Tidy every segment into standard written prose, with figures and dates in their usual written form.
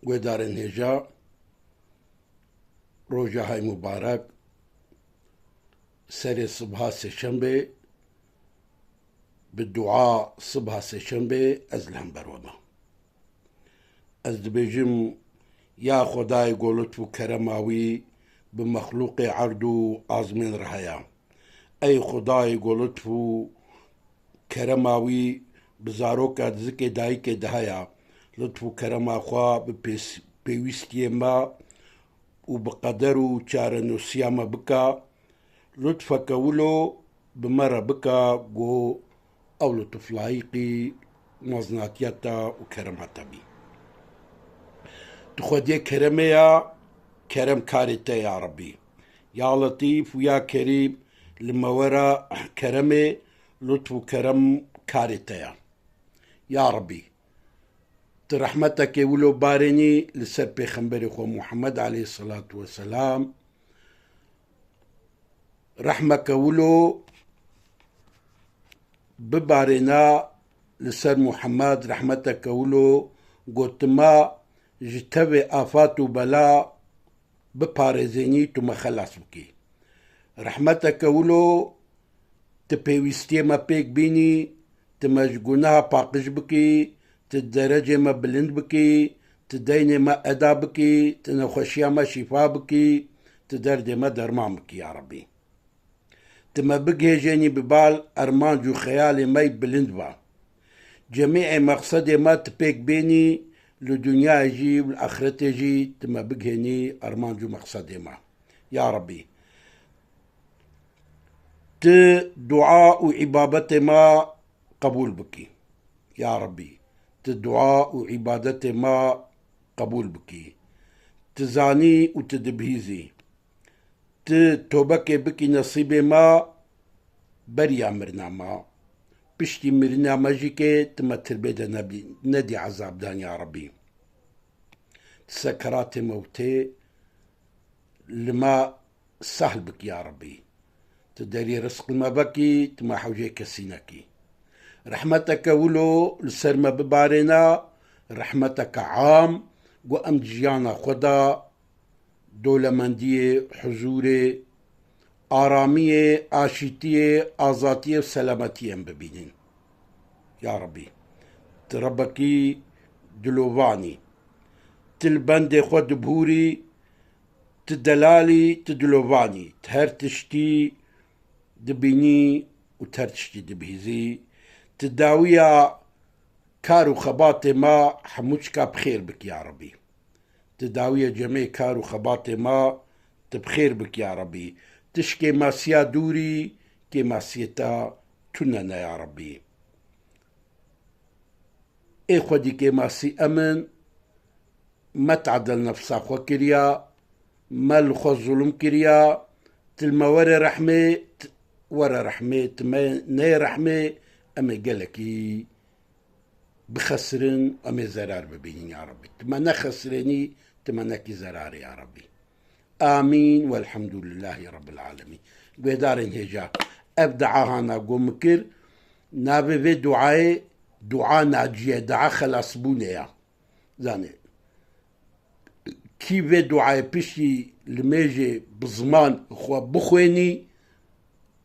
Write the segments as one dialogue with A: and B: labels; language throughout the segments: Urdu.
A: ودارن هجا روجا هاي مبارك سري صبها سيشنبه بالدعاء صبها سيشنبه أزلهم بروما أزدبيجم يا خداي قولت كرماوي بمخلوق عردو آزمين رهيا أي خداي قولت كرماوي بزاروك زكي دايك دهيا لطفو كرما خوا ببيوستي ما وبقدرو چارنو سياما بكا لطفك ولو بمرة بكا جو أو لطف لايقي مزناتيتا وكرماتا بي تخدي كرميا كرم كاريتا يا ربي يا لطيف ويا كريم لما ورا كرمي لطف كرم كاريتا يا ربي رحمتك ولو بارني لسر بيخنبري خو محمد عليه الصلاة والسلام رحمك ولو ببارنا لسر محمد رحمتك ولو قلت ما جتبه آفات وبلا ببارزيني تما خلاص بكي رحمتك ولو تبيوستي ما بيك بيني تمجقونها باقش بكي تدرجة ما بلند بكي تديني ما أدا بكي تنخشيا ما شفا بكي تدرد ما درمان بكي يا ربي تما بقي جاني ببال أرمان جو خيالي ما بلند با جميع مقصدي ما تبيك بيني لدنيا يجي والآخرة يجي تما بقيني أرمان جو مقصدي ما يا ربي دعاء وعبادة ما قبول بكي يا ربي الدعاء وعبادته ما قبول بكي تزاني وتدبهيزي توبك بكي نصيبي ما بريا مرنا ما بشتي مرنا ماجيكي تما تربيدا نبي ندي عذاب دان يا ربي سكرات موتي لما سهل بك يا ربي تدري رزق ما بكي تما حوجيك سينكي رحمتك ولو لسرما ببارنا رحمتك عام وأم جيانا خدا دولة مندية حضوري آرامية آشيتية آزاتية وسلامتية ببينين يا ربي تربكي دلوفاني تلبند خود بهوري تدلالي تدلوفاني تهرتشتي دبيني وتهرتشتي دبهيزي تداوية كارو خباطي ما حموشكا بخير بك يا ربي تداوية جميع كارو خباطي ما تبخير بك يا ربي تشكي ماسيا دوري كي ماسيتا تننا يا ربي اي خودي كي ماسي امن ما تعدل نفسا خو كريا ما الخو ظلم كريا تلما ورا رحمة ورا رحمة تما ني رحمة أما قالكي بخسرن أما زرار ببيني يا ربي تمنى خسرني تمنى زرار يا ربي آمين والحمد لله رب العالمين بيدارن هجا أبدعها أنا قومكر نابي في دعاء ناجية دعاء خلاص بونيا زاني كي في دعاء بشي لميجي بزمان خوا بخويني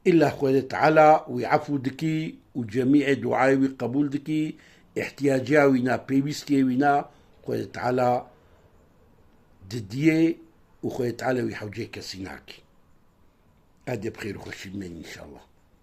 A: إلا خوة تعالى ويعفو دكي وجميع دعاء وقبول دكي احتياجا وينا بيبستي وينا خوة تعالى دديه وخوة تعالى ويحوجيك سيناكي هذا بخير وخشي مني إن شاء الله.